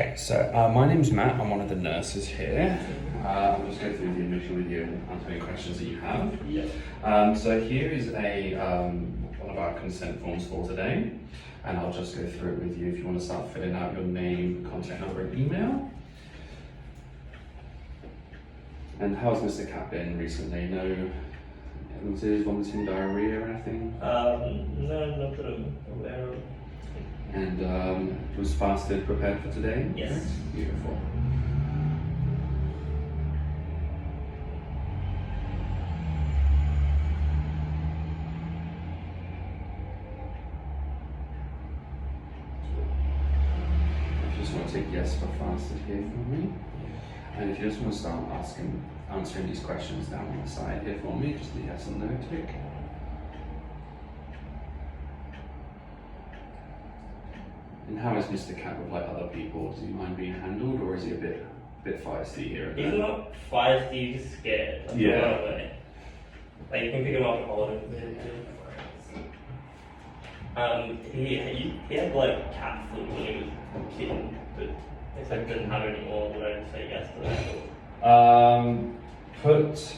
Okay, so my name's Matt. I'm one of the nurses here. I'll just go through the admission with you and answer any questions that you have. Yeah. So here is a one of our consent forms for today, and I'll just go through it with you if you want to start filling out your name, contact number, and email. And how's Mr. Cat been recently? No illnesses, vomiting, diarrhea, or anything? No, not that I'm aware of. And was fasted, prepared for today? Yes. Beautiful. I just want to take yes for fasted here for me. And if you just want to start answering these questions down on the side here for me, just the yes and no tick. And how is Mr. Cat with like other people? Does he mind being handled, or is he a bit feisty here and there? He's not feisty, he's scared. That's Yeah. the right way. Like you can pick him up and hold him. He had like cat flu when he was a kid, but if I didn't have it anymore, would I say yes to that?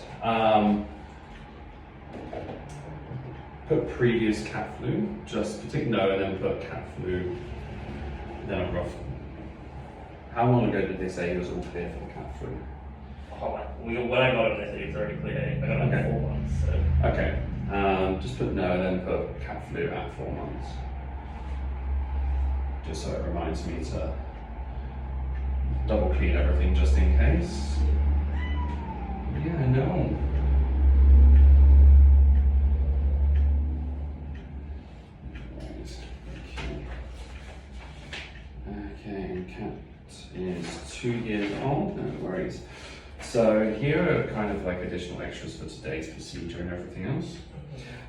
Put previous cat flu, just tick no, and then put cat flu, then a rough. How long ago did they say he was all clear for the cat flu? When I got him, they said he was already clear. I got him Okay. for 4 months. So. Okay, just put no, and then put cat flu at 4 months. Just so it reminds me to double clean everything just in case. Yeah, no. Okay, and Cat is 2 years old, no worries. So here are kind of like additional extras for today's procedure and everything else.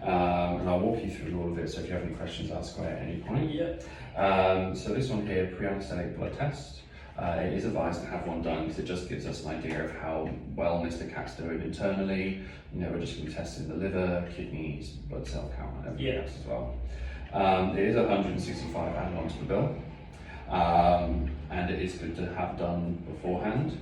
And I'll walk you through all of it, so if you have any questions, ask away at any point. Yeah. So this one here, pre-anesthetic blood test. It is advised to have one done because it just gives us an idea of how well Mr. Cat's doing internally. You know, we're just going to be testing the liver, kidneys, blood cell count, and everything else as well. It is 165 added onto the bill. And it is good to have done beforehand.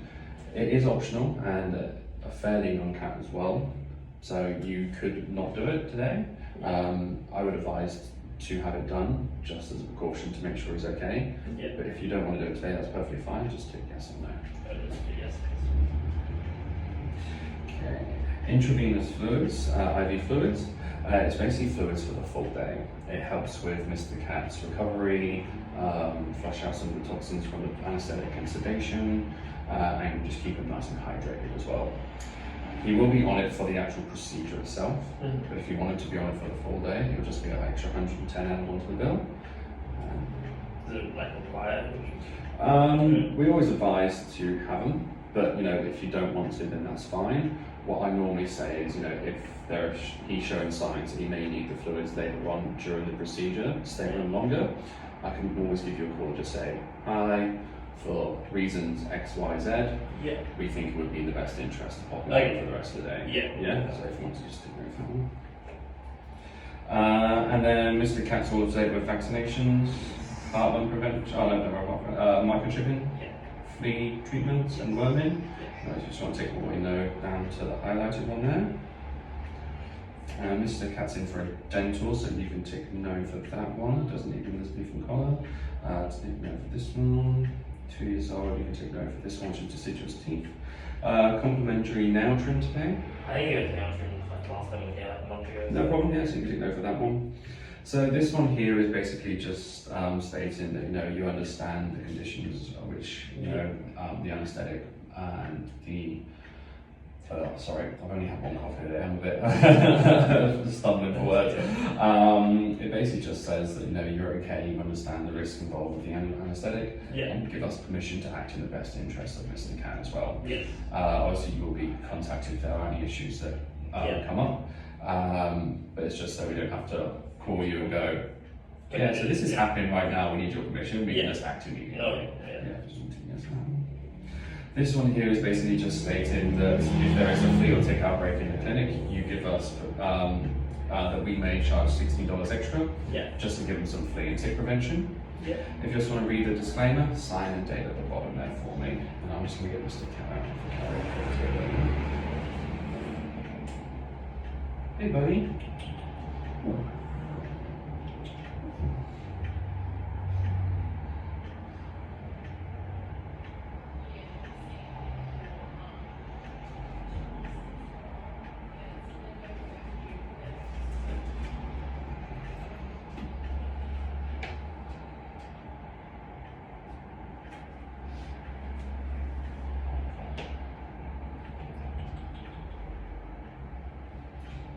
It is optional and a fairly young cat as well, so you could not do it today. I would advise to have it done just as a precaution to make sure he's okay. Yeah. But if you don't want to do it today, that's perfectly fine. Just tick yes or no. Yes. Okay. Intravenous fluids, IV fluids. It's basically fluids for the full day. It helps with Mr. Cat's recovery, flush out some of the toxins from the anesthetic and sedation, and just keep him nice and hydrated as well. He will be on it for the actual procedure itself, but if you wanted to be on it for the full day, it would just be an extra 110 added onto the bill. Is it like required? We always advise to have them, but you know, if you don't want to, then that's fine. What I normally say is, you know, if he's showing signs that he may need the fluids later on during the procedure, stay on them longer, I can always give you a call and just say, hi, for reasons X, Y, Z, Yeah. we think it would be in the best interest to pop him Okay. for the rest of the day. Yeah. Yeah, so if you want to just do that. And then Mr. Cat's all up to date with vaccinations, heartburn prevention, microchipping, Yeah. flea treatments, and worming. I just want to take what we know down to the highlighted one there. Mr. Cat's in for a dental, so you can tick no for that one. Doesn't need this beef and collar. Tick no for this one. 2 years old, you can tick no for this one, which is deciduous teeth. Complimentary nail trim today. I think it was the answer like last time we had a month ago. No problem, yeah, so you can tick no for that one. So this one here is basically just stating that, you know, you understand the conditions which, you know, the anaesthetic and the sorry, I've only had one coffee today, I'm a bit stumbling for words. It basically just says that, you know, you're okay, you understand the risk involved with the anaesthetic, and give us permission to act in the best interest of Mr. Cat as well. Yes. Obviously you will be contacted if there are any issues that come up, but it's just so we don't have to call you and go, yeah, so this is happening right now, we need your permission, we can just act immediately. Just want to yes, no. This one here is basically just stating that if there is a flea or tick outbreak in the clinic, you give us that we may charge $16 extra, just to give them some flea and tick prevention. Yeah. If you just want to read the disclaimer, sign and date at the bottom there for me. And I'm just going to get Mr. Cat out of the carrier. Hey, buddy. Oh.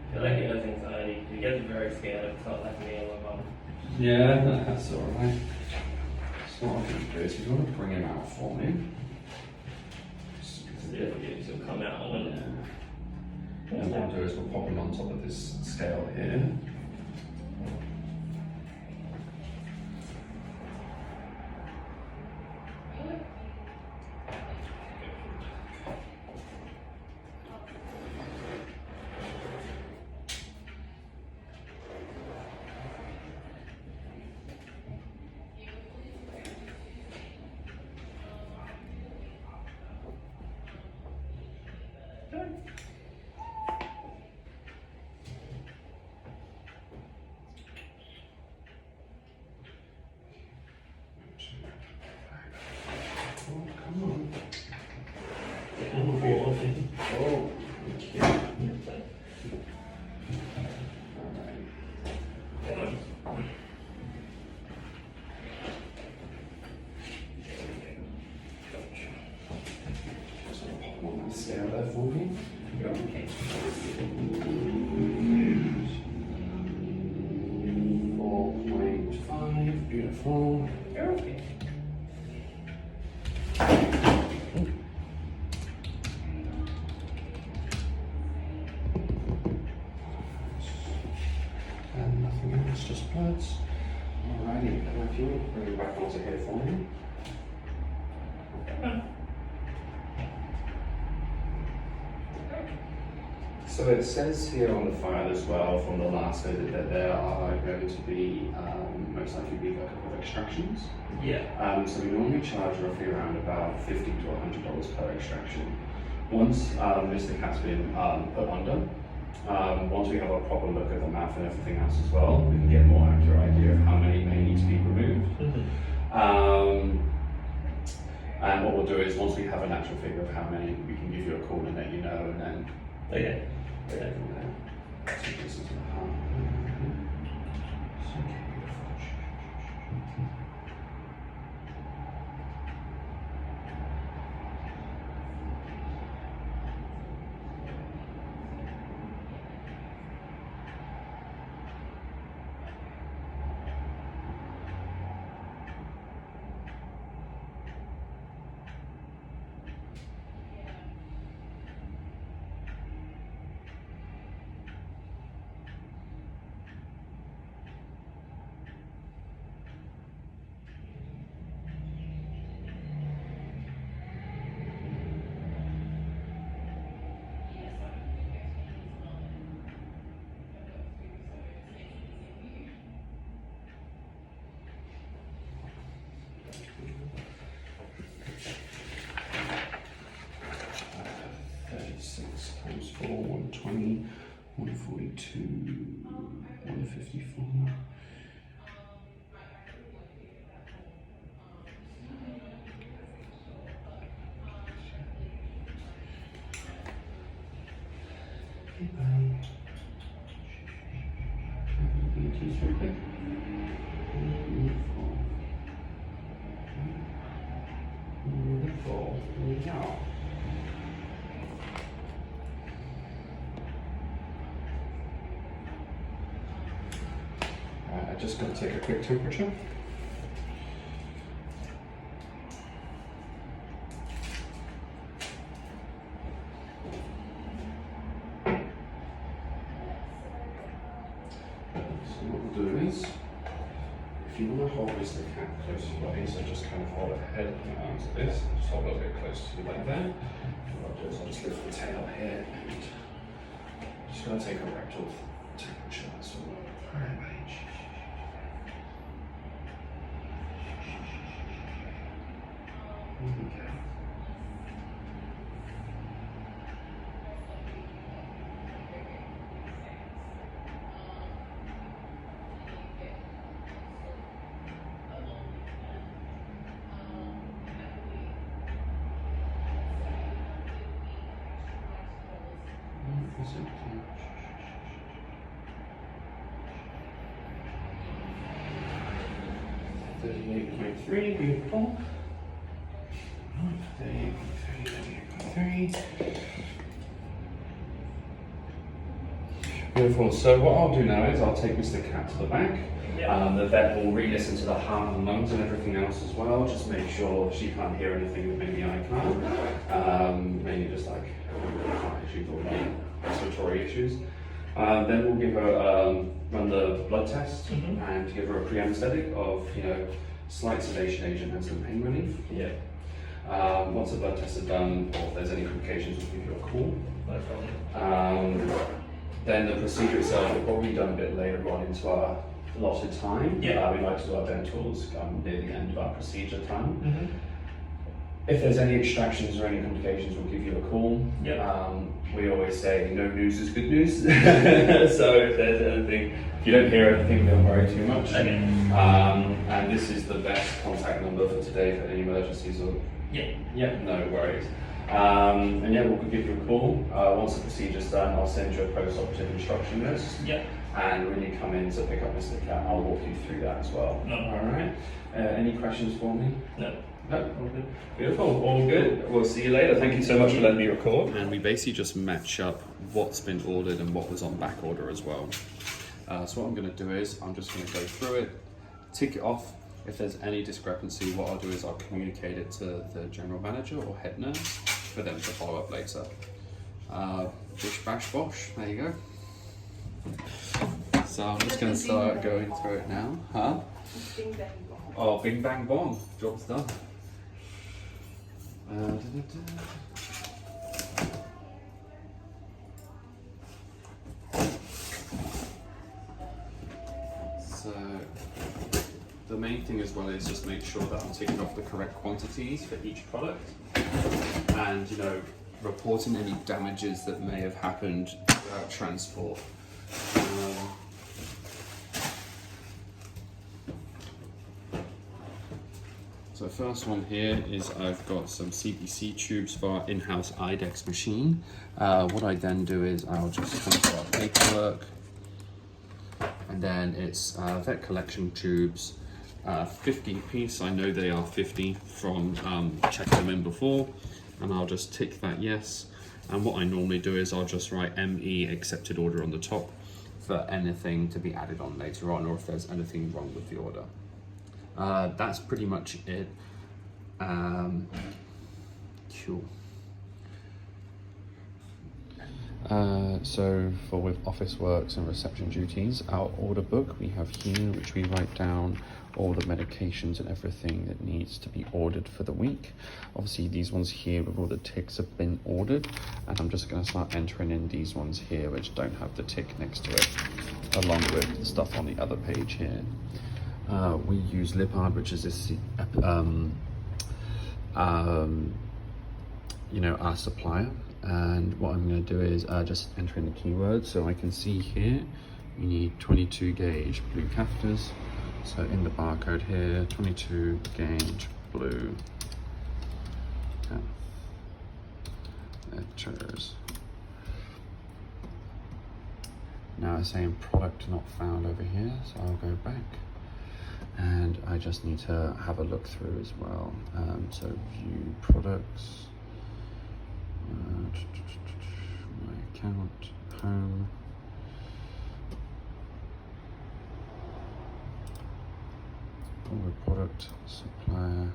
I feel like he has anxiety. He gets very scared. It's not like me or my mum. Yeah, that's alright. So what I'm going to do is, if you want to bring him out for me. If he'll come out when And what we'll do is we'll pop him on top of this scale here. Oh, come on. Oh, okay. Alright. Just gonna pop him on that scale there for me. Okay. 4.5, beautiful. You're okay. And nothing else, just bloods. Alrighty, and if you want to bring it back onto here for me. So it says here on the file as well from the last visit that there are going to be most likely be a couple of extractions. Yeah. So we normally charge roughly around about $50 to $100 per extraction. Once Mr. Cat's been put under, once we have a proper look at the mouth and everything else as well, we can get a more accurate idea of how many may need to be removed. And what we'll do is once we have an actual figure of how many, we can give you a call and let you know, and then Okay. go from there. So this is the heart. So beautiful. Times 4, 120, 142, 154. Beautiful. There we go. I'm just going to take a quick temperature. So what we'll do is, if you want to hold Mr. Cat close to your body, so just kind of hold her head and arms like this, just hold it a bit close to you like that. What I'll do is I'll just lift the tail here and just going to take a rectal temperature. So, alright, buddy. $38.3, beautiful. 38.3. Beautiful. So what I'll do now is I'll take Mr. Cat to the back. Yeah. The vet will re-listen to the heart and lungs and everything else as well. Just make sure she can't hear anything that maybe I can't. Mainly just like heart issues or like respiratory issues. Then we'll give her run the blood test and give her a pre-anesthetic of slight sedation agent and some pain relief. Yeah. Once the blood tests are done, or if there's any complications, we'll give you a call. No problem. Then the procedure itself will probably be done a bit later on into our allotted time. Yeah. We like to do our dentals near the end of our procedure time. Mm-hmm. If there's any extractions or any complications, we'll give you a call. Yeah. We always say no news is good news. So if there's anything, if you don't hear anything, don't worry too much. Okay. And this is the best contact number for today for any emergencies or. Yeah. No worries. And yeah, we'll give you a call. Once the procedure's done, I'll send you a post-operative instruction list. Yeah. And when you come in to pick up Mr. Cat, I'll walk you through that as well. No. All right. Any questions for me? No. No, all good. Beautiful, all good. We'll see you later. Thank you so much for letting me record. And we basically just match up what's been ordered and what was on back order as well. So what I'm going to do is I'm just going to go through it, tick it off. If there's any discrepancy, what I'll do is I'll communicate it to the general manager or head nurse for them to follow up later. Bish bash bosh, there you go. So I'm just going to start going through it now. Huh? Bing bang bong. Oh, bing bang bong, job's done. So the main thing as well is just make sure that I'm taking off the correct quantities for each product, and reporting any damages that may have happened throughout transport. So first one here is I've got some CPC tubes for our in-house IDEX machine. What I then do is I'll just come to our paperwork, and then it's vet collection tubes, 50 piece. I know they are 50 from checking them in before, and I'll just tick that yes. And what I normally do is I'll just write ME accepted order on the top for anything to be added on later on, or if there's anything wrong with the order. That's pretty much it. Cool. So for with office works and reception duties, our order book we have here, which we write down all the medications and everything that needs to be ordered for the week. Obviously these ones here with all the ticks have been ordered, and I'm just going to start entering in these ones here which don't have the tick next to it, along with the stuff on the other page here. We use Lipard, which is this, our supplier. And what I'm going to do is just enter in the keywords. So I can see here, you need 22 gauge blue catheters. So in the barcode here, 22 gauge blue catheters. Now it's saying product not found over here, so I'll go back. And I just need to have a look through as well. So view products, my account, home. Order product, supplier.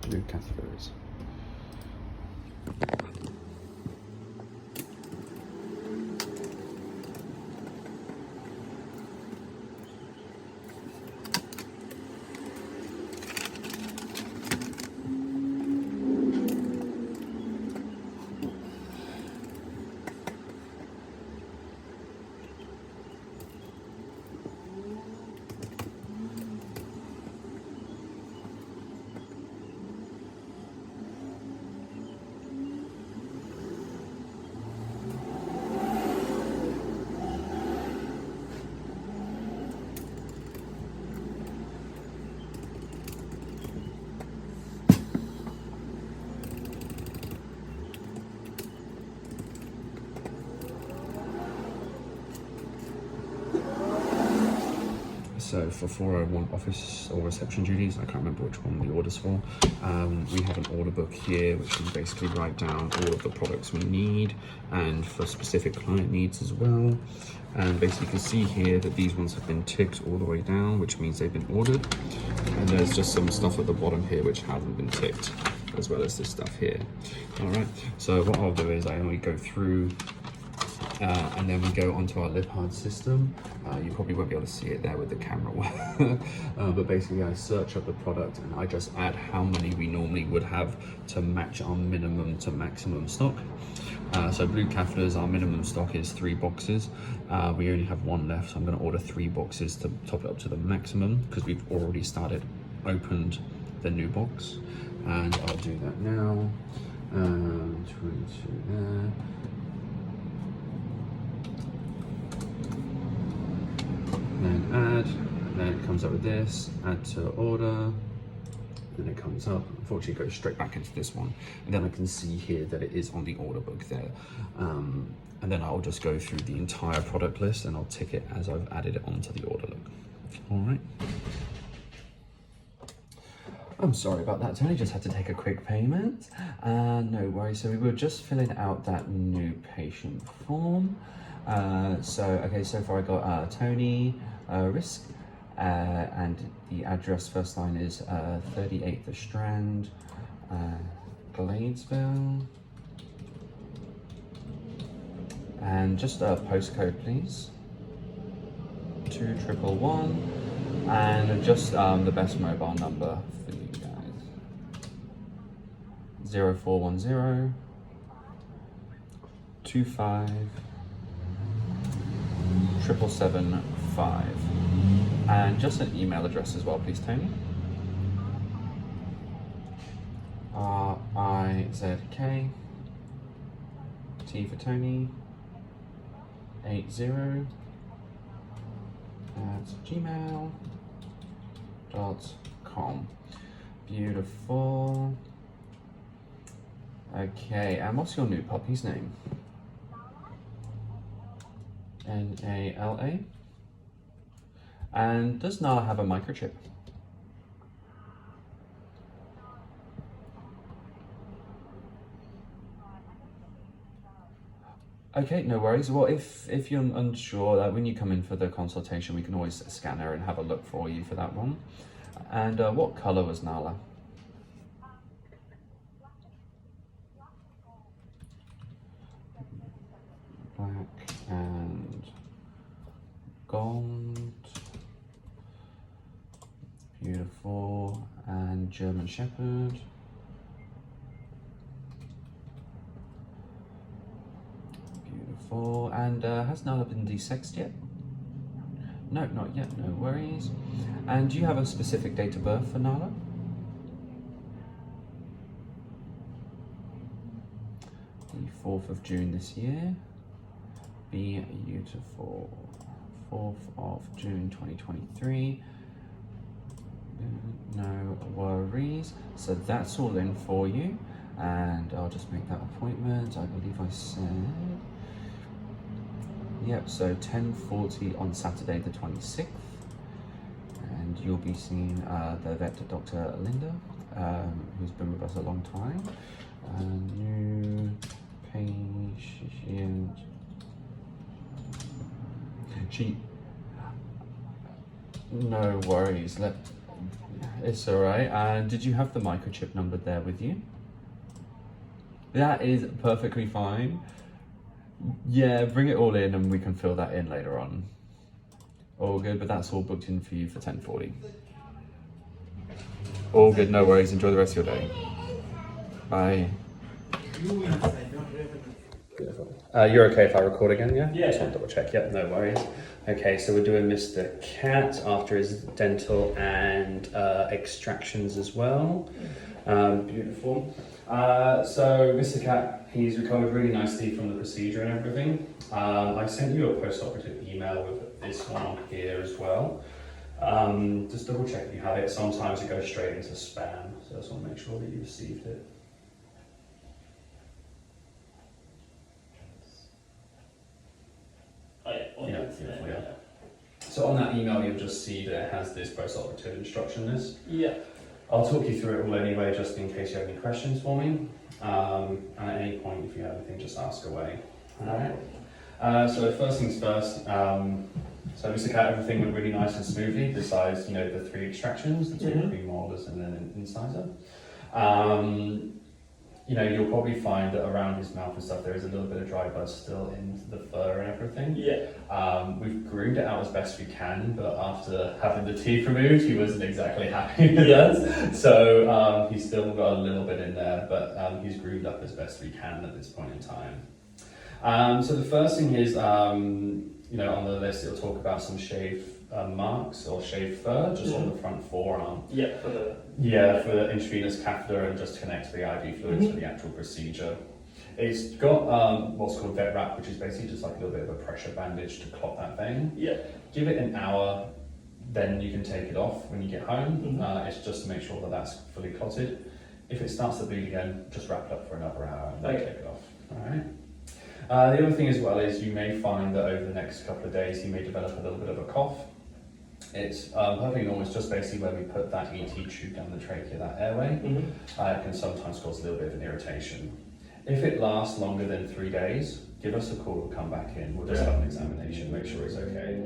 Blue catheters. so for 401 office or reception duties, I can't remember which one the order's for, we have an order book here which we basically write down all of the products we need and for specific client needs as well. And basically you can see here that these ones have been ticked all the way down, which means they've been ordered. And there's just some stuff at the bottom here which hasn't been ticked, as well as this stuff here. All right, so what I'll do is I only go through and then we go onto our Liphard system. You probably won't be able to see it there with the camera, but basically I search up the product and I just add how many we normally would have to match our minimum to maximum stock. So blue catheters, our minimum stock is 3 boxes. We only have 1 left, so I'm going to order 3 boxes to top it up to the maximum because we've already opened the new box. And I'll do that now. 22 there. Then add, and then it comes up with this, add to order, then it comes up. Unfortunately, it goes straight back into this one. And then I can see here that it is on the order book there. And then I'll just go through the entire product list and I'll tick it as I've added it onto the order book. All right. I'm sorry about that, Tony, just had to take a quick payment. No worries, so we were just filling out that new patient form. Okay, so far I got Tony Risk, and the address first line is 38 The Strand, Gladesville. And just a postcode, please. 2111, and just the best mobile number for you guys. 0410 25 775, and just an email address as well, please, Tony. RIZK T for Tony 80 at gmail.com. Beautiful. Okay, and what's your new puppy's name? Nala. And does Nala have a microchip? Okay, no worries. Well, if you're unsure, that when you come in for the consultation, we can always scan her and have a look for you for that one. And what color was Nala? Black and gold. Beautiful. And German Shepherd. Beautiful. And has Nala been desexed yet? No, not yet, no worries. And do you have a specific date of birth for Nala? The 4th of June this year. Beautiful. 4th of June 2023. No worries. So that's all in for you. And I'll just make that appointment. I believe I said... Yep, so 10:40 on Saturday the 26th. And you'll be seeing the vet, Dr. Linda, who's been with us a long time. New patient. No worries. It's all right. And did you have the microchip number there with you? That is perfectly fine. Yeah, bring it all in and we can fill that in later on. All good, but that's all booked in for you for 10:40. All good, no worries. Enjoy the rest of your day. Bye. You're okay if I record again, yeah? Yeah. Just want to double check, yeah, no worries. Okay, so we're doing Mr. Cat after his dental and extractions as well. Beautiful. So Mr. Cat, he's recovered really nicely from the procedure and everything. I sent you a post-operative email with this one on here as well. Just double check you have it. Sometimes it goes straight into spam, so I just want to make sure that you received it. So on that email, you'll just see that it has this post-operative instruction list. Yeah. I'll talk you through it all anyway, just in case you have any questions for me. And at any point, if you have anything, just ask away. Alright. So first things first, so Mr. Cat, everything went really nice and smoothly, besides, the 3 extractions, the 2 premolars and then an incisor. You'll probably find that around his mouth and stuff, there is a little bit of dry bud still in the fur and everything. Yeah. We've groomed it out as best we can, but after having the teeth removed, he wasn't exactly happy with us. So he's still got a little bit in there, but he's groomed up as best we can at this point in time. So the first thing is, on the list, it'll talk about some shave marks or shaved fur just on the front forearm. Yeah, for the intravenous catheter and just connect to the IV fluids for the actual procedure. It's got what's called vet wrap, which is basically just like a little bit of a pressure bandage to clot that vein. Yeah. Give it an hour, then you can take it off when you get home. It's just to make sure that that's fully clotted. If it starts to bleed again, just wrap it up for another hour and then take it off. All right. The other thing as well is you may find that over the next couple of days he may develop a little bit of a cough. It's perfectly normal. It's just basically when we put that ET tube down the trachea, that airway, it can sometimes cause a little bit of an irritation. If it lasts longer than 3 days, give us a call, we'll come back in, we'll just have an examination, make sure it's okay.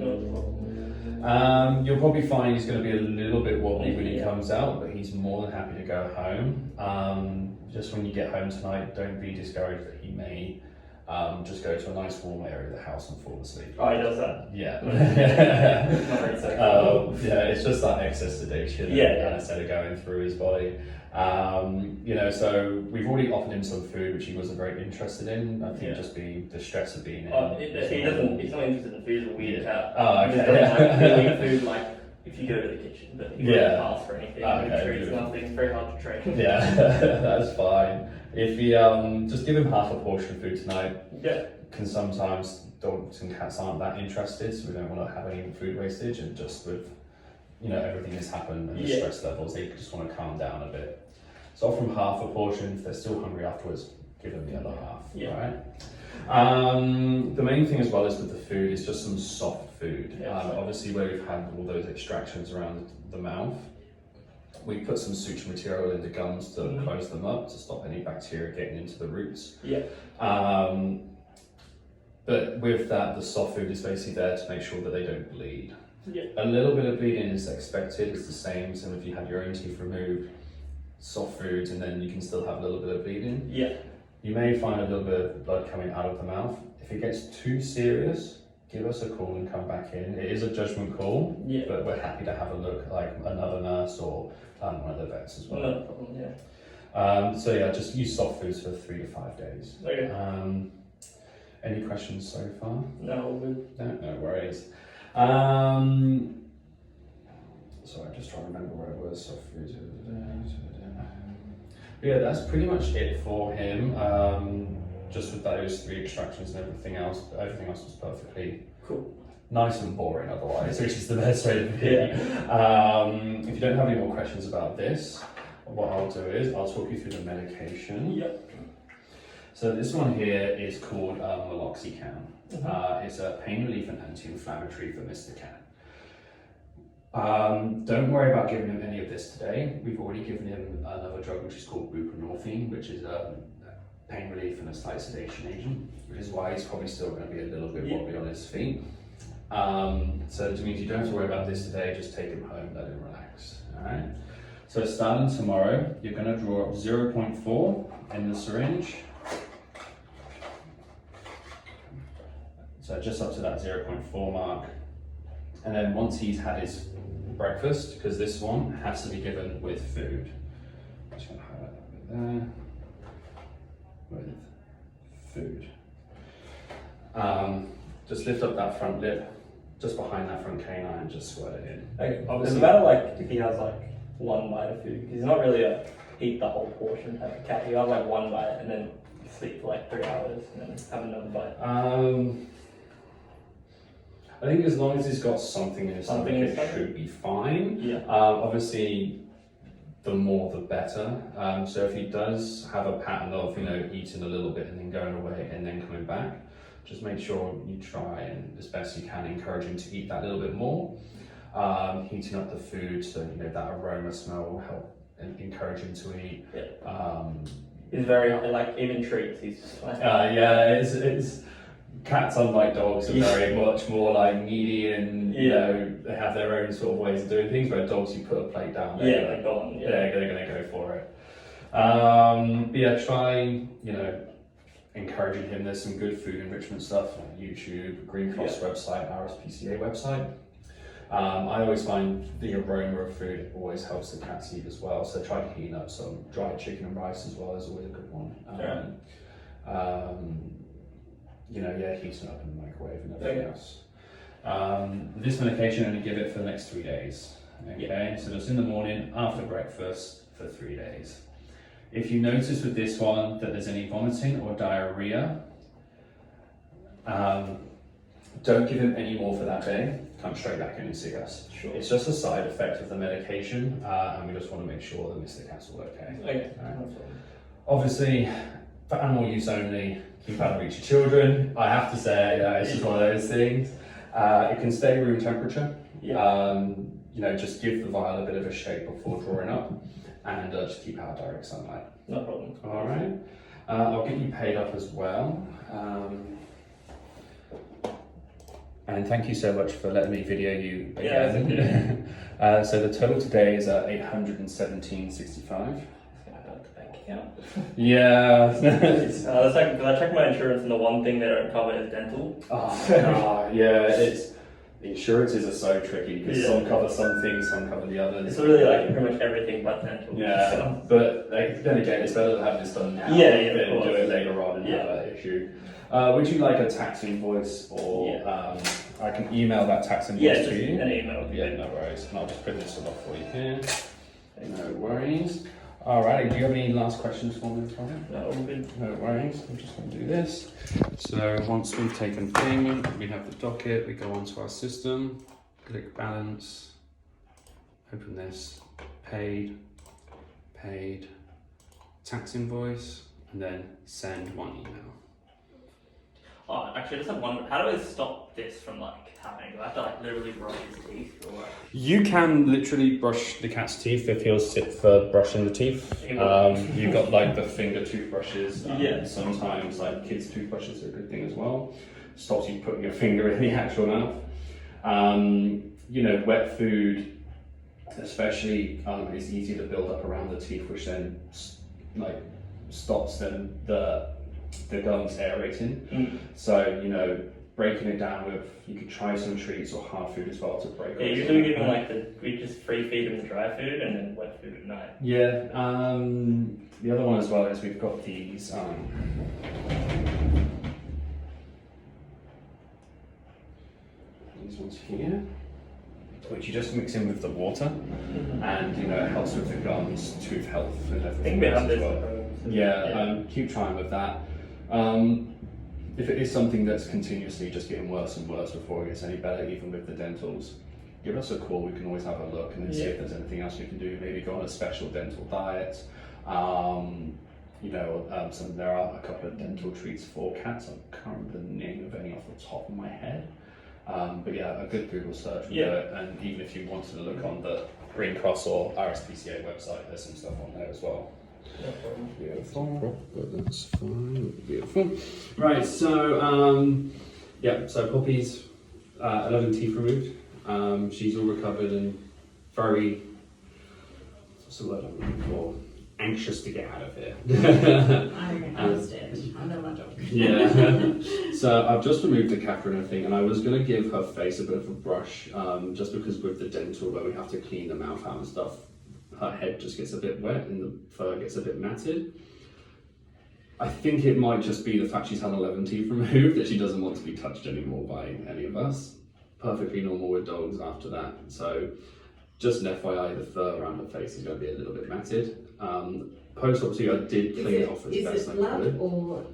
You'll probably find he's going to be a little bit wobbly when he comes out, but he's more than happy to go home. Just when you get home tonight, don't be discouraged that he may just go to a nice warm area of the house and fall asleep. Oh, he does that? Yeah. Not very sexual. It's just that excess sedation and anesthetic going through his body. So we've already offered him some food, which he wasn't very interested in. I think just the stress of being in. He's not interested in food, he's a weird cat. Oh, okay. He doesn't like food, like, if you go to the kitchen, but he won't ask for anything. Okay, he treats nothing, it's very hard to train. Yeah, that's fine. If you just give him half a portion of food tonight. Yeah. Can sometimes dogs and cats aren't that interested, so we don't want to have any food wastage, and just with everything that's happened and the stress levels, they just want to calm down a bit. So offer them half a portion. If they're still hungry afterwards, give them the other half. Yeah. Right. The main thing as well is with the food is just some soft food. Yeah, obviously, where we've had all those extractions around the mouth, we put some suture material in the gums to close them up to stop any bacteria getting into the roots. Yeah. But with that, the soft food is basically there to make sure that they don't bleed. Yeah. A little bit of bleeding is expected. It's the same if you had your own teeth removed, soft foods, and then you can still have a little bit of bleeding. Yeah. You may find a little bit of blood coming out of the mouth. If it gets too serious, give us a call and come back in. It is a judgment call, but we're happy to have a look, like another nurse or one of the vets as well. No problem, yeah. Just use soft foods for 3 to 5 days. Okay. Any questions so far? No. No worries. Sorry, I'm just trying to remember where it was. Soft foods. Yeah, that's pretty much it for him. Just with those 3 extractions and everything else was perfectly cool. Nice and boring otherwise, which is the best way to be. If you don't have any more questions about this, what I'll do is I'll talk you through the medication. Yep. So this one here is called Meloxicam. It's a pain relief and anti-inflammatory for Mr. Cat. Don't worry about giving him any of this today. We've already given him another drug which is called buprenorphine, which is a pain relief and a slight sedation agent, which is why he's probably still going to be a little bit wobbly on his feet. So it means you don't have to worry about this today, just take him home, let him relax. Alright? So starting tomorrow, you're going to draw up 0.4 in the syringe. So just up to that 0.4 mark. And then once he's had his breakfast, because this one has to be given with food. I'm just going to highlight that bit there. With food. Just lift up that front lip, just behind that front canine, and just squirt it in. Okay. Does it matter if he has one bite of food? Because he's not really a eat the whole portion type of cat. He has one bite and then sleep for 3 hours and then have another bite. I think as long as he's got something in his stomach, it should be fine. Yeah. Obviously, the more the better. So if he does have a pattern of eating a little bit and then going away and then coming back, just make sure you try and as best you can encourage him to eat that little bit more. Heating up the food so that aroma smell will help and encourage him to eat. He's very like even treats. He's just like it's cats, unlike dogs, are very much more like needy and they have their own sort of ways of doing things. Where dogs, you put a plate down, they're gonna go for it. But try encouraging him. There's some good food enrichment stuff like YouTube, Green Cross website, RSPCA website. I always find the aroma of food always helps the cats eat as well. So try heating up some dried chicken and rice as well is always a good one. Heating up in the microwave and everything else. This medication only give it for the next 3 days. Okay, so just in the morning after breakfast for 3 days. If you notice with this one that there's any vomiting or diarrhea, don't give him any more for that day. Come straight back in and see us. Sure. It's just a side effect of the medication, and we just want to make sure that Mr. Cat's all okay. Right. Obviously, for animal use only, keep out of reach of children. I have to say, it's just one of those things. It can stay room temperature. Just give the vial a bit of a shake before drawing up, and just keep out of direct sunlight. No problem. All right. I'll get you paid up as well. And thank you so much for letting me video you again. So the total today is 817.65. Yeah. That's like, because I checked my insurance and the one thing they don't cover is dental. The insurances are so tricky because some cover some things, some cover the others. It's really like pretty much everything but dental. But then again, it's better to have this done now than do it later on and have that issue. Would you like a tax invoice or I can email that tax invoice to you? An email. No worries. And I'll just print this one off for you here. No worries. Alrighty, do you have any last questions for me? No, I'm good. No worries. I'm just going to do this. So once we've taken payment, we have the docket, we go onto our system, click balance, open this, paid, tax invoice, and then send one email. Oh, actually, I just have one. How do I stop this from happening? Do I have to literally brush his teeth or? You can literally brush the cat's teeth if he'll sit for brushing the teeth. You've got the finger toothbrushes. Sometimes kids' toothbrushes are a good thing as well. Stops you putting your finger in the actual mouth. Wet food, especially, is easy to build up around the teeth, which then stops the gums aerating. So, breaking it down with, you could try some treats or hard food as well to break. Usually we give him we just free feed him the dry food and then wet food at night. The other one as well is we've got these ones here, which you just mix in with the water, and it helps with the gums, tooth health, and everything. I think we have this. Keep trying with that. If it is something that's continuously just getting worse and worse before it gets any better, even with the dentals, give us a call. We can always have a look and then see if there's anything else we can do. Maybe go on a special dental diet. There are a couple of dental treats for cats. I can't remember the name of any off the top of my head. A good Google search will do it. And even if you wanted to look on the Green Cross or RSPCA website, there's some stuff on there as well. Beautiful, but that's fine. Beautiful. Right, so so Poppy's 11 teeth removed. She's all recovered and very, what's the word I'm looking for? Anxious to get out of here. I understand. I know my job. So I've just removed the cap and everything, and I was going to give her face a bit of a brush, just because with the dental where we have to clean the mouth out and stuff, her head just gets a bit wet and the fur gets a bit matted. I think it might just be the fact she's had 11 teeth removed that she doesn't want to be touched anymore by any of us. Perfectly normal with dogs after that. So just an FYI, the fur around her face is going to be a little bit matted. Post-operatively, I did clean it off as best I could. Is it blood or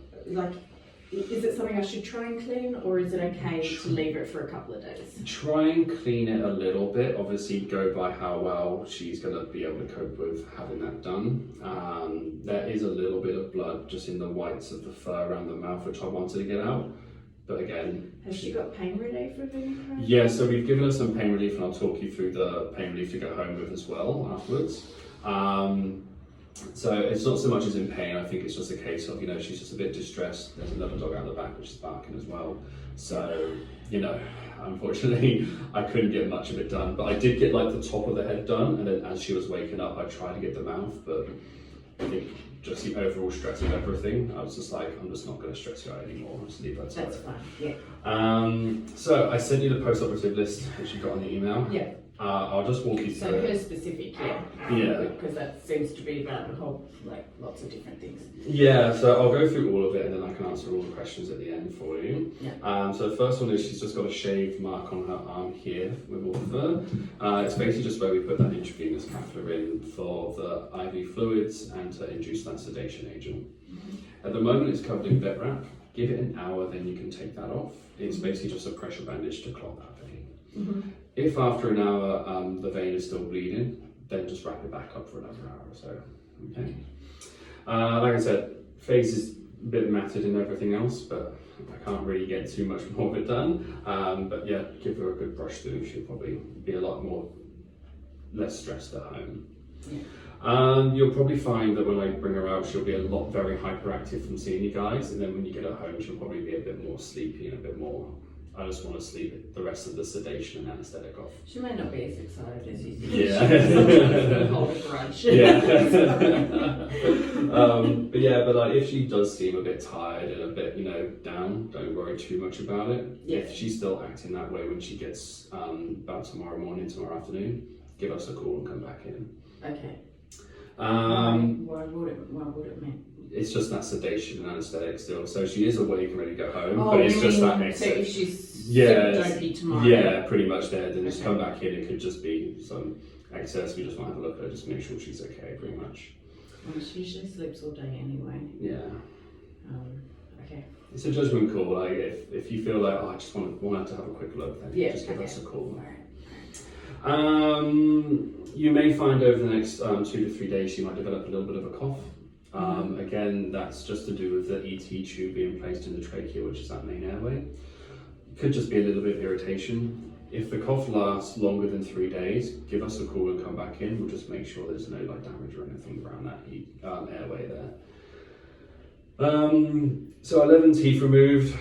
is it something I should try and clean, or is it okay to leave it for a couple of days? Try and clean it a little bit. Obviously, go by how well she's going to be able to cope with having that done. There is a little bit of blood just in the whites of the fur around the mouth, which I wanted to get out. but again, Has she got pain relief with any kind? yeah, so we've given her some pain relief, and I'll talk you through the pain relief to go home with as well afterwards. So it's not so much as in pain, I think it's just a case of, she's just a bit distressed. There's another dog out the back which is barking as well. So, unfortunately, I couldn't get much of it done, but I did get like the top of the head done, and then as she was waking up, I tried to get the mouth, but I think just the overall stress of everything, I was just like, I'm just not going to stress you out anymore. I'll just leave that to That's it. fine, yeah. So I sent you the post-operative list that you got on the email. Yeah. I'll just walk you So through her it. specific, yeah. Yeah. Because that seems to be about the whole, like, lots of different things. Yeah, so I'll go through all of it, and then I can answer all the questions at the end for you. Yeah. So the first one is she's just got a shaved mark on her arm here with all the fur. It's basically just where we put that intravenous catheter in for the IV fluids and to induce that sedation agent. At the moment it's covered in vet wrap. Give it an hour, then you can take that off. It's basically just a pressure bandage to clot that vein. If after an hour the vein is still bleeding, then just wrap it back up for another hour or so. Okay. Like I said, face is a bit matted and everything else, but I can't really get too much more of it done. But yeah, give her a good brush through. She'll probably be a lot less stressed at home. Yeah. You'll probably find that when I bring her out, she'll be very hyperactive from seeing you guys, and then when you get her home, she'll probably be a bit more sleepy and a bit more, I just want to sleep the rest of the sedation and anaesthetic off. She may not be as excited as you think. Yeah. Hold a grudge. Yeah. But yeah, but like if she does seem a bit tired and a bit, down, don't worry too much about it. Yeah. If she's still acting that way when she gets about tomorrow morning, tomorrow afternoon, give us a call and come back in. Okay. Why would it mean? It's just that sedation and anaesthetic still. So she is awake and ready to go home, Oh, but it's you just that mean, exit. so if she's Yeah, super dopey tomorrow. Yeah, pretty much there. Then just Okay. come back in. It could just be some excess. We just want to have a look at her, just make sure she's okay, pretty much. Well, she usually sleeps all day anyway. Yeah. Okay. It's a judgment call. Like if you feel like, I just want her to have a quick look, then Yeah, just give okay. us a call. Alright. You may find over the next 2 to 3 days she might develop a little bit of a cough. Again, that's just to do with the ET tube being placed in the trachea, which is that main airway. It could just be a little bit of irritation. If the cough lasts longer than 3 days, give us a call and come back in. We'll just make sure there's no damage or anything around that airway there. So 11 teeth removed.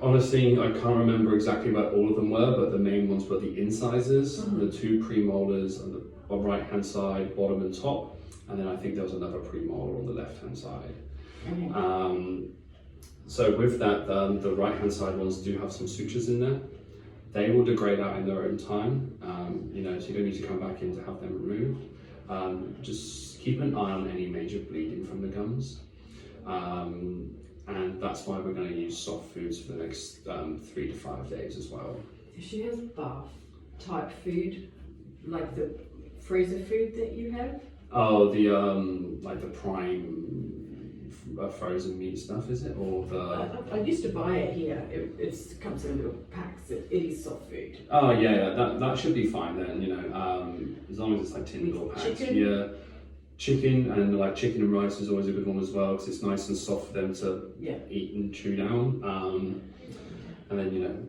Honestly, I can't remember exactly what all of them were, but the main ones were the incisors, the 2 premolars on the right hand side, bottom and top, and then I think there was another premolar on the left hand side. Okay. So with that, the right hand side ones do have some sutures in there. They will degrade out in their own time, so you don't need to come back in to have them removed. Just keep an eye on any major bleeding from the gums. And that's why we're going to use soft foods for the next 3 to 5 days as well. If she has bath type food, like the freezer food that you have? Oh, the like the prime frozen meat stuff, is it? Or the I used to buy it here. It comes in little packs. It is soft food. Oh yeah, that should be fine then. As long as it's like tinned or packed. Chicken? Yeah, chicken and like chicken and rice is always a good one as well because it's nice and soft for them to eat and chew down. And then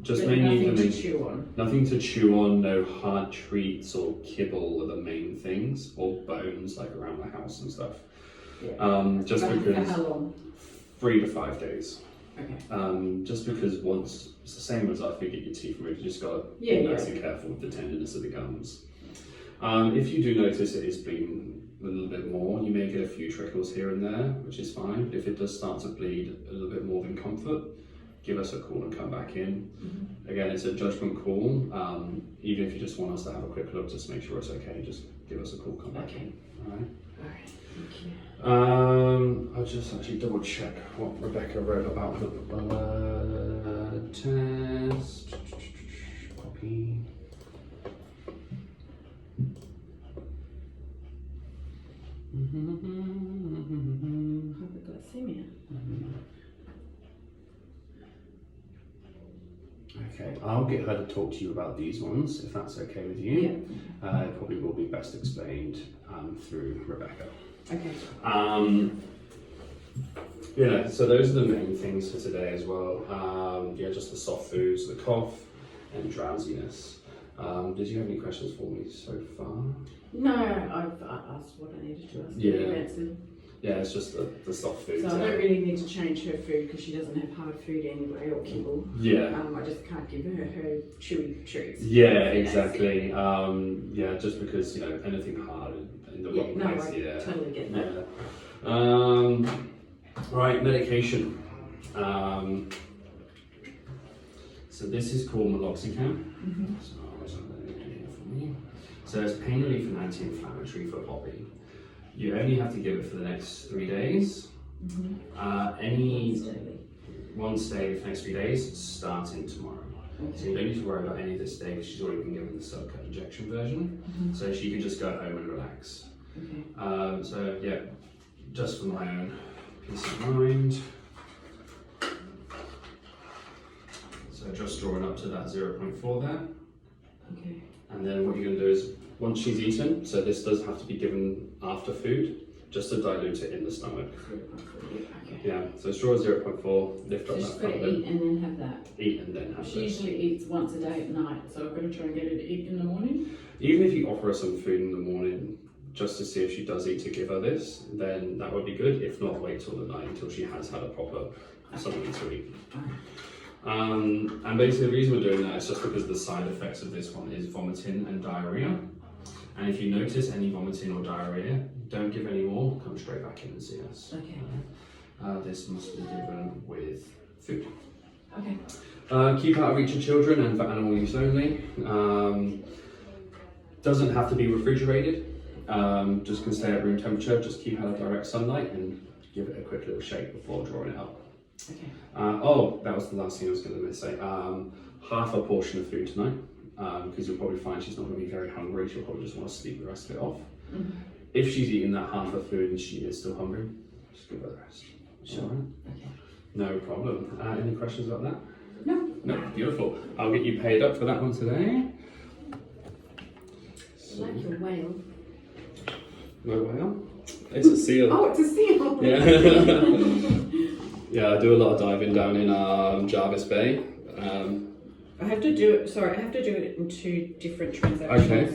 just But mainly nothing to chew on. nothing to chew on, no hard treats or kibble are the main things, or bones like around the house and stuff. Yeah. Just For because how long? 3 to 5 days. Okay. Just because once it's the same as I think get your teeth removed, you just got to Yeah, be nice and careful with the tenderness of the gums. If you do notice it is bleeding a little bit more, you may get a few trickles here and there, which is fine. If it does start to bleed a little bit more than comfort, give us a call and come back in. Again, it's a judgment call. Even if you just want us to have a quick look, just make sure it's okay, just give us a call, come back in. All right. Thank you. I'll just actually double check what Rebecca wrote about the blood test. Copy. Hypoglycemia. Okay, I'll get her to talk to you about these ones, if that's okay with you. It probably will be best explained through Rebecca. Okay. Yeah, so those are the main things for today as well. Yeah, just the soft foods, the cough, and drowsiness. Did you have any questions for me so far? No, I've asked what I needed to ask. Yeah. You've answered. Yeah, it's just the soft foods. So I don't really need to change her food because she doesn't have hard food anyway or kibble. Yeah. I just can't give her chewy treats. Yeah, exactly. Yeah, just because, you know, anything hard in the wrong No, place. I Yeah. totally get that. Yeah. Right, medication. So this is called meloxicam. So I'll just put that in here for me. So it's pain relief and anti-inflammatory for Poppy. You only have to give it for the next 3 days. Once daily for the next 3 days, starting tomorrow. So you don't need to worry about any of this today because she's already been given the subcut injection version. So she can just go home and relax. Okay. So yeah, just for my own peace of mind. So just drawing up to that 0.4 there. Okay. And then what you're going to do is, once she's eaten, so this does have to be given after food, just to dilute it in the stomach. Okay. Yeah, so straw 0.4, lift So up she's that got to front eat and then have that. eat and then have She this. usually eats once a day at night, so I've got to try and get her to eat in the morning. Even if you offer her some food in the morning, just to see if she does eat, to give her this, then that would be good. If not, wait till the night until she has had a proper something to eat. And basically the reason we're doing that is just because the side effects of this one is vomiting and diarrhea. And if you notice any vomiting or diarrhea, don't give any more, come straight back in and see us. Okay. This must be given with food. Okay. Keep out of reach of children and for animal use only. Doesn't have to be refrigerated. Just can stay at room temperature. Just keep out of direct sunlight and give it a quick little shake before drawing it up. Okay. Oh, that was the last thing I was going to say. Half a portion of food tonight, because you'll probably find she's not going to be very hungry. She'll probably just want to sleep the rest of it off. If she's eating that half of food and she is still hungry, just give her the rest. Sure. All right? Okay. No problem. Any questions about that? No. No, beautiful. I'll get you paid up for that one today. Like your whale. My whale? It's a seal. Oh, it's a seal. Yeah. Yeah, I do a lot of diving down in Jarvis Bay. I have to do it. Sorry, I have to do it in 2 different transactions. Okay.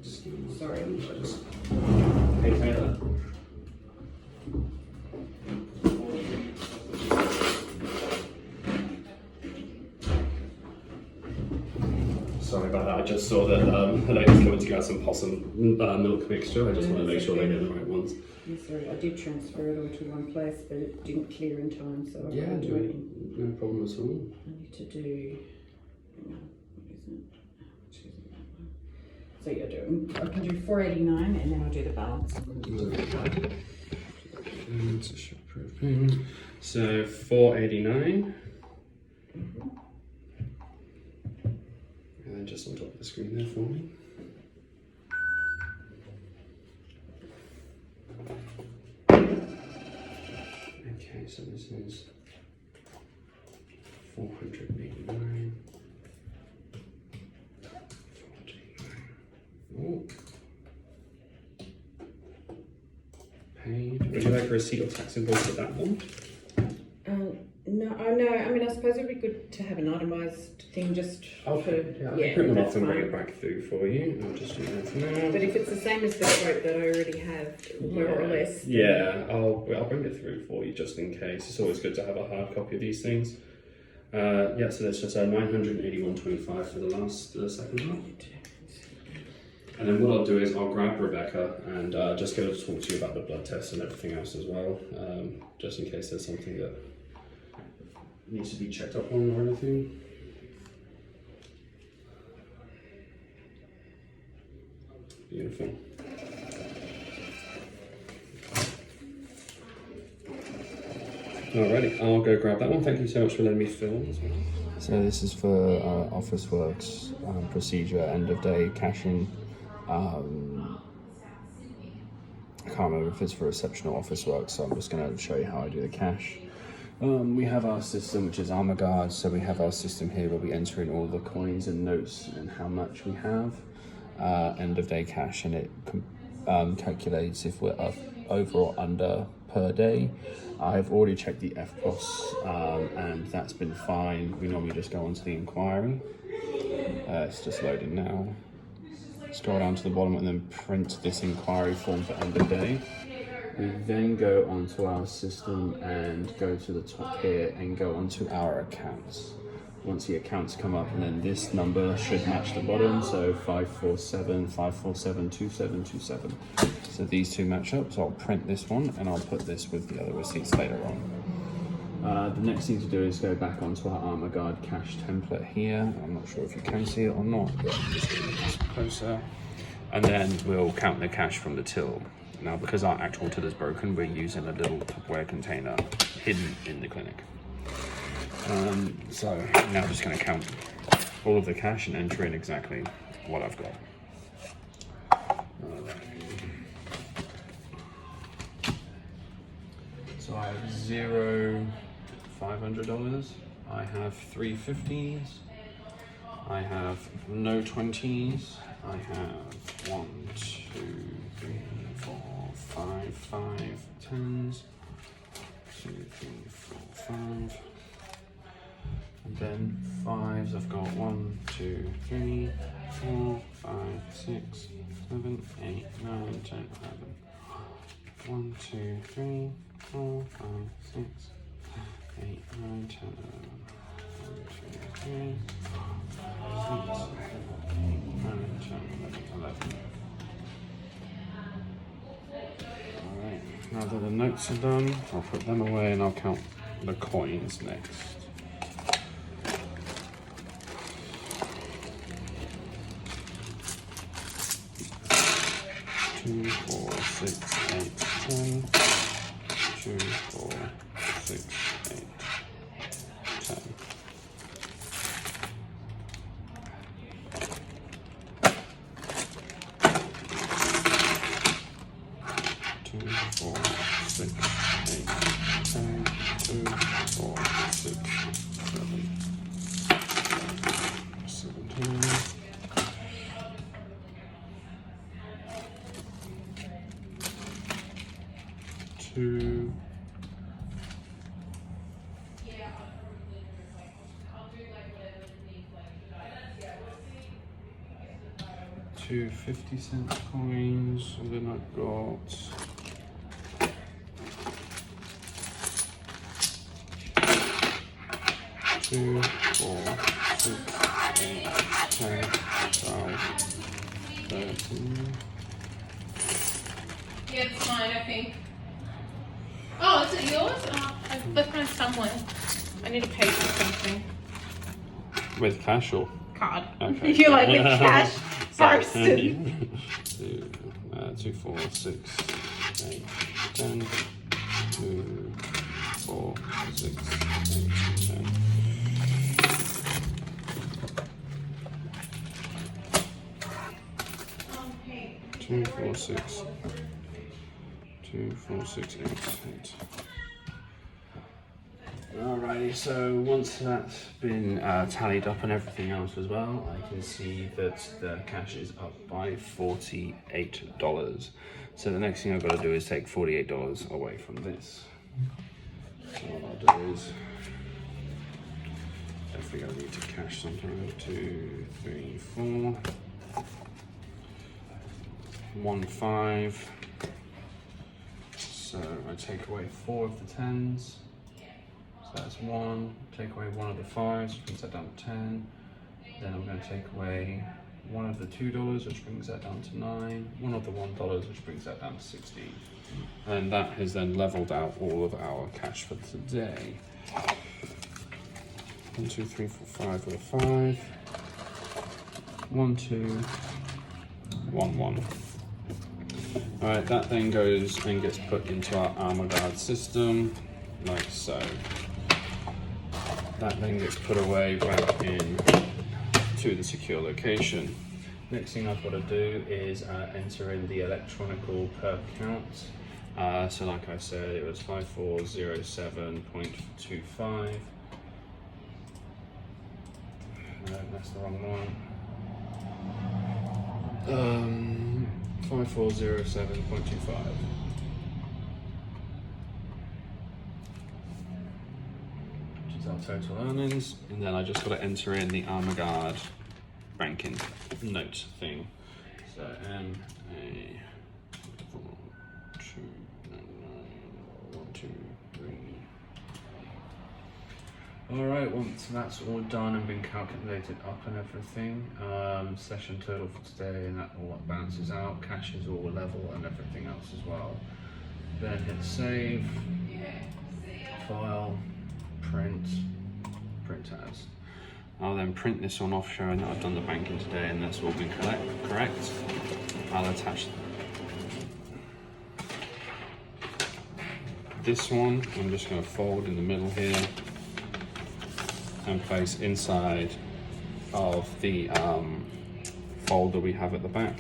Just give me Sorry. Hey Taylor. Sorry about that. I just saw that the lady's coming to get some possum milk mixture. I just want to make sure they get the right ones. I'm sorry, I did transfer it all to one place, but it didn't clear in time, so I Yeah, can't do it. In, no problem at all. I need to do. Hang on, what is it? Choosing that one. So yeah, I can do 489, and then I'll do the balance. So 489. And then just on top of the screen there for me. Okay, so this is 489. Oh. Paid. Would you like a receipt or tax invoice for that one? No, I mean, I suppose it'd be good to have an itemised thing just Okay, for. I'll Yeah, print them off that's and bring fine. it back through for you. I'll just do that now. But if it's the same as the quote that I already have, more or less. Yeah, I'll bring it through for you just in case. It's always good to have a hard copy of these things. Yeah, so that's just 981.25 for the second half. And then what I'll do is I'll grab Rebecca and just get her to talk to you about the blood tests and everything else as well, just in case there's something that needs to be checked up on or anything. Beautiful. Alrighty, I'll go grab that one. Thank you so much for letting me film as well. So this is for Officeworks procedure, end of day caching. I can't remember if it's for reception or Officeworks, so I'm just going to show you how I do the cache. We have our system, which is Armaguard, so we have our system here where we enter in all the coins and notes and how much we have. End of day cache, and it calculates if we're over or under per day. I've already checked the FPOS and that's been fine. We normally just go onto the inquiry. It's just loading now. Scroll down to the bottom and then print this inquiry form for end of day. We then go onto our system and go to the top here and go onto our accounts. Once the accounts come up, and then this number should match the bottom, so 547-547-2727. So these two match up, so I'll print this one and I'll put this with the other receipts later on. The next thing to do is go back onto our Armorguard cash template here. I'm not sure if you can see it or not, but I'm just going to get closer. And then we'll count the cash from the till. Now, because our actual till is broken, we're using a little Tupperware container hidden in the clinic. So now I'm just going to count all of the cash and enter in exactly what I've got. So I have $0 $500. I have 3 50s. I have no 20s. I have 1, 2, 3, 4, 5, 10s. 2, 3, 4, 5. And then 5s, I've got 1, 2, 3, 4, 5, 6, 7, 8, 9, 10, 11. 1, 2, 3, 4, 5, 6, 8, 9, 10, 11. 1, 2, 3, 4, 5, 6, 7, 8, 9, 10, 11. Alright, now that the notes are done, I'll put them away and I'll count the coins next. 2, 4, 6, 8, 10. 2, 4, 6, 8, 10. 2, 4, 6, 8, 10. 2, 4, 6, 7, 17. 2, 2 50-cent coins, and then I've got 2, 4, 6, 8, 10, 12, 13. Yeah, it's mine, I think. Oh, is it yours? Oh, I've left mine somewhere. I need to pay for something. With cash or? Card. Okay. You're like with cash Sorry. first. 2, 4, 6, 8, 10. 2, 4, 6, 8, 10. 2, 4, 6. 2, 4, 6, 8, 8. Alrighty, so once that's been tallied up and everything else as well, I can see that the cash is up by $48. So the next thing I've got to do is take $48 away from this. So what I'll do is, definitely going to need to cash sometime. 2, 3, 4. 1, 5. So I take away 4 of the 10s. So that's 1. Take away 1 of the 5s, which brings that down to 10. Then I'm going to take away 1 of the $2, which brings that down to 9. 1 of the $1, which brings that down to 16. And that has then leveled out all of our cash for today. 1, 2, 3, 4, 5 with a 5. 1, 2, 1, 1. Alright, that then goes and gets put into our Armorguard system, like so. That then gets put away back in to the secure location. Next thing I've got to do is enter in the electronical per count. So like I said, it was 5407.25. No, that's the wrong one. 5407.25. total earnings, and then I just got to enter in the Armaguard banking note thing. So MA 4299 All right, once that's all done and been calculated up and everything, session total for today, and that all balances out, cash is all level and everything else as well. Then hit save, file, print as. I'll then print this one off showing that I've done the banking today and that's all been correct. I'll attach this one. I'm just going to fold in the middle here and place inside of the folder we have at the back.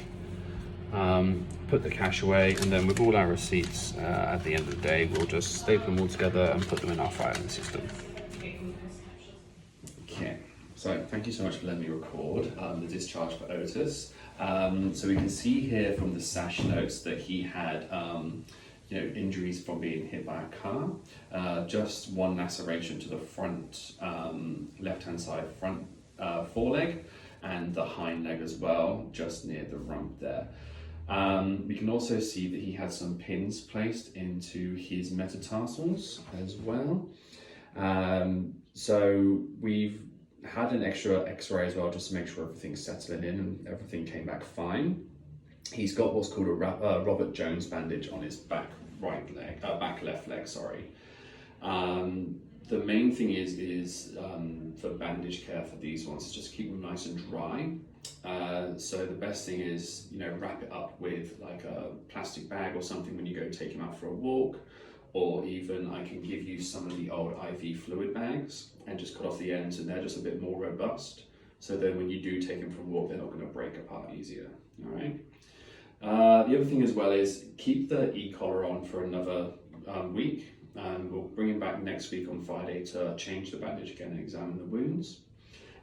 Put the cash away, and then with all our receipts at the end of the day, we'll just staple them all together and put them in our filing system. Okay, so thank you so much for letting me record the discharge for Otis. So we can see here from the SASH notes that he had injuries from being hit by a car, just one laceration to the front left-hand side front foreleg, and the hind leg as well, just near the rump there. We can also see that he had some pins placed into his metatarsals as well. So we've had an extra x-ray as well, just to make sure everything's settling in and everything came back fine. He's got what's called a Robert Jones bandage on his back left leg, sorry. The main thing is for bandage care for these ones, just keep them nice and dry. So the best thing is, wrap it up with like a plastic bag or something when you go take him out for a walk, or even I can give you some of the old IV fluid bags and just cut off the ends, and they're just a bit more robust. So then when you do take him for a walk, they're not going to break apart easier. All right. The other thing as well is keep the e-collar on for another week. We'll bring him back next week on Friday to change the bandage again and examine the wounds,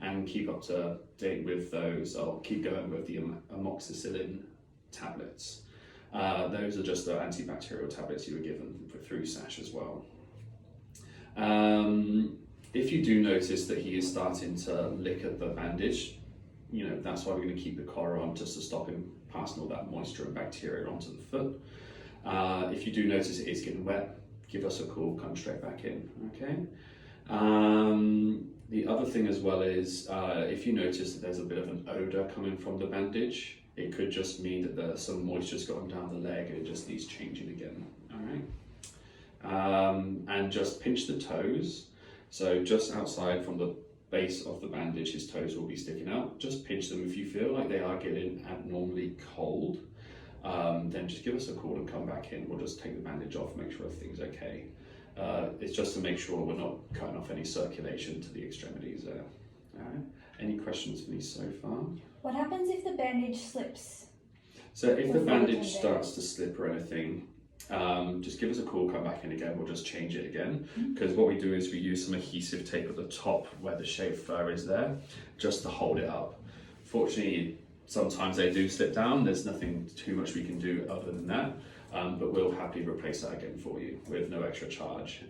and keep up to date with those. I'll keep going with the amoxicillin tablets. Those are just the antibacterial tablets you were given through SASH as well. If you do notice that he is starting to lick at the bandage, that's why we're going to keep the collar on, just to stop him passing all that moisture and bacteria onto the foot. If you do notice it is getting wet, give us a call, come straight back in, okay? The other thing as well is, if you notice that there's a bit of an odor coming from the bandage, it could just mean that there's some moisture's gotten down the leg and it just needs changing again, all right? And just pinch the toes. So just outside from the base of the bandage, his toes will be sticking out. Just pinch them. If you feel like they are getting abnormally cold, then just give us a call and come back in. We'll just take the bandage off, make sure everything's okay. It's just to make sure we're not cutting off any circulation to the extremities there. All right. Any questions for me so far? What happens if the bandage slips? So if the bandage starts to slip or anything, just give us a call, come back in again, we'll just change it again. Because what we do is we use some adhesive tape at the top where the shaved fur is there, just to hold it up. Fortunately, sometimes they do slip down, there's nothing too much we can do other than that, but we'll happily replace that again for you with no extra charge.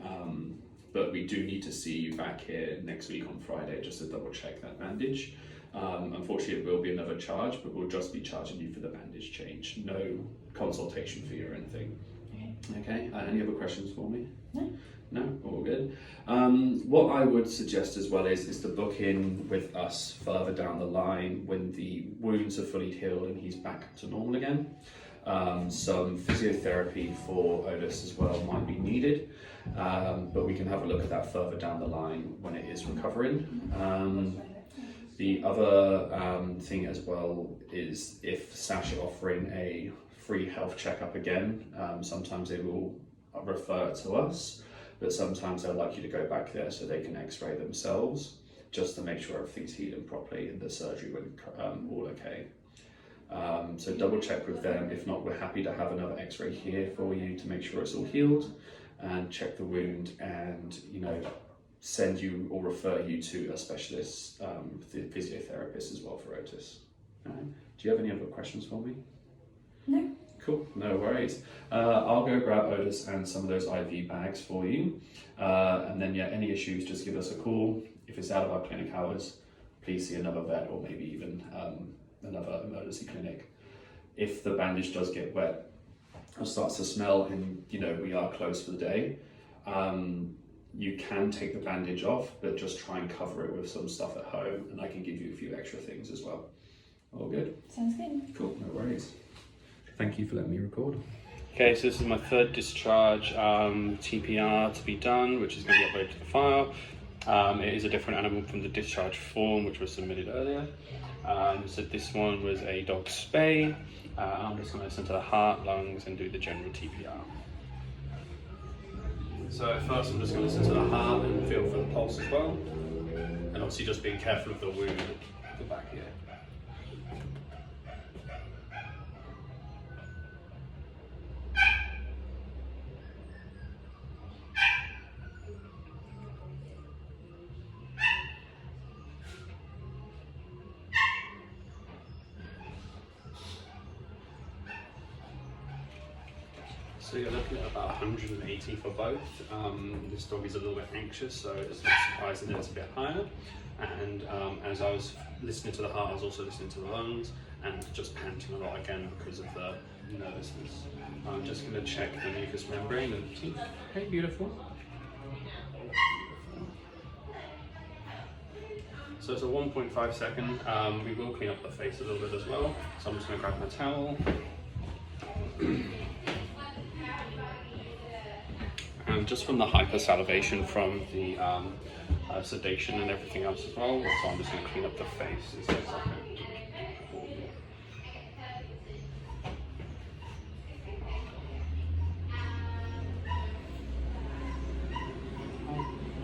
But we do need to see you back here next week on Friday just to double check that bandage. Unfortunately, it will be another charge, but we'll just be charging you for the bandage change. No consultation fee or anything. Okay, any other questions for me? No. No, all good. What I would suggest as well is to book in with us further down the line when the wounds are fully healed and he's back to normal again. Some physiotherapy for Otis as well might be needed, but we can have a look at that further down the line when it is recovering. The other thing as well is if SASH are offering a free health checkup again, sometimes they will refer to us, but sometimes they'll like you to go back there so they can x-ray themselves, just to make sure everything's healing properly and the surgery went all okay. So double check with them. If not, we're happy to have another x-ray here for you to make sure it's all healed, and check the wound, and send you or refer you to a specialist physiotherapist as well for Otis. All right. Do you have any other questions for me? No. Cool, no worries. I'll go grab Otis and some of those IV bags for you. And then, yeah, any issues, just give us a call. If it's out of our clinic hours, please see another vet or maybe even another emergency clinic. If the bandage does get wet or starts to smell and, you know, we are closed for the day, you can take the bandage off, but just try and cover it with some stuff at home, and I can give you a few extra things as well. All good? Sounds good. Cool, no worries. Thank you for letting me record. Okay, so this is my third discharge TPR to be done, which is going to be uploaded to the file. It is a different animal from the discharge form, which was submitted earlier. So this one was a dog spay. I'm just going to listen to the heart, lungs, and do the general TPR. So first I'm just going to listen to the heart and feel for the pulse as well. And obviously just being careful of the wound at the back here. So you're looking at about 180 for both. This dog is a little bit anxious, so it's not surprising that it's a bit higher. And as I was listening to the heart, I was also listening to the lungs and just panting a lot again because of the nervousness. I'm just going to check the mucous membrane and teeth. Okay, beautiful. So it's a 1.5 second. We will clean up the face a little bit as well. So I'm just going to grab my towel. And just from the hypersalivation from the sedation and everything else as well, so I'm just going to clean up the face. Is that okay?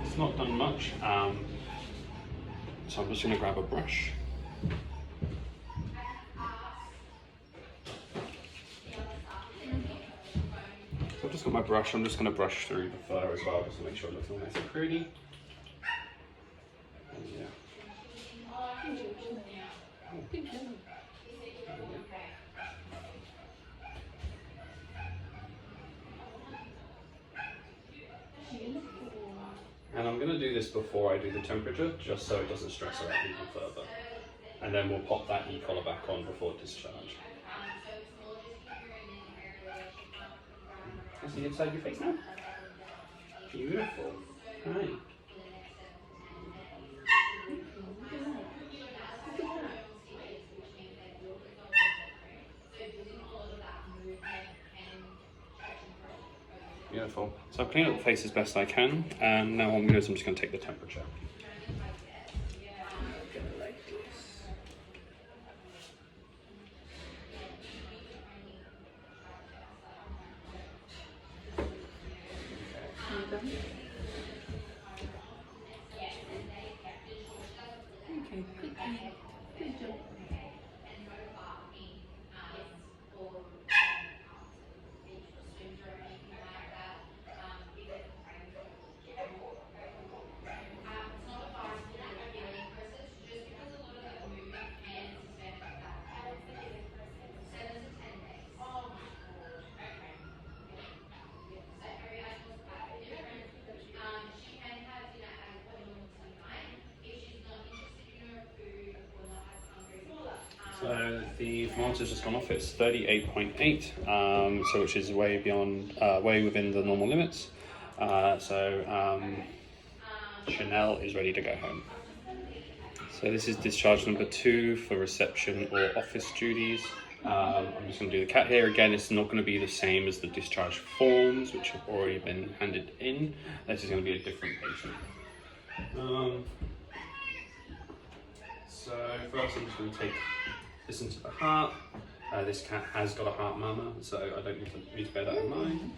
It's not done much, so I'm just going to grab a brush. So I've just got my brush, I'm just going to brush through the fur as well, just to make sure it looks all nice and pretty. And yeah. And I'm going to do this before I do the temperature, just so it doesn't stress her out even further. And then we'll pop that e-collar back on before discharge. Can I see inside your face now? Beautiful. Right. Beautiful. So I've cleaned up the face as best I can, and now what I'm going to do is I'm just going to take the temperature. So the thermometer's just gone off. It's 38.8, so which is way beyond, way within the normal limits. Chanel is ready to go home. So this is discharge number 2 for reception or office duties. I'm just going to do the cat hair again. It's not going to be the same as the discharge forms, which have already been handed in. This is going to be a different patient. So first I'm just going to listen to the heart. This cat has got a heart murmur, so I don't need to bear that in mind.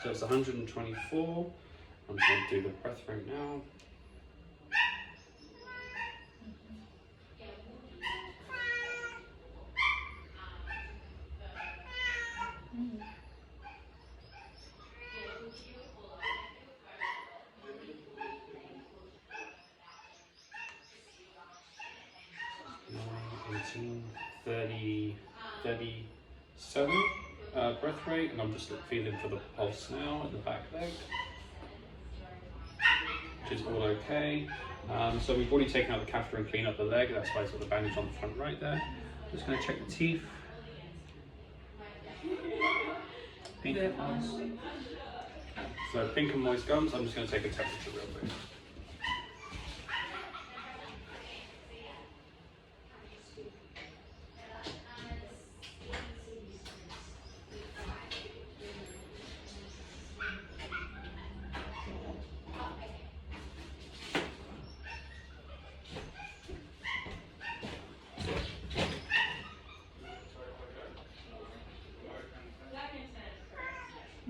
So it's 124, I'm just going to do the breath rate now. Nine, 18, 30, 37 breath rate, and I'm just feeling for the pulse now in the back leg, which is all okay. So we've already taken out the catheter and cleaned up the leg, that's why it's got the bandage on the front right there. Just going to check the teeth. Pink and moist. So pink and moist gums, I'm just going to take a temperature real quick.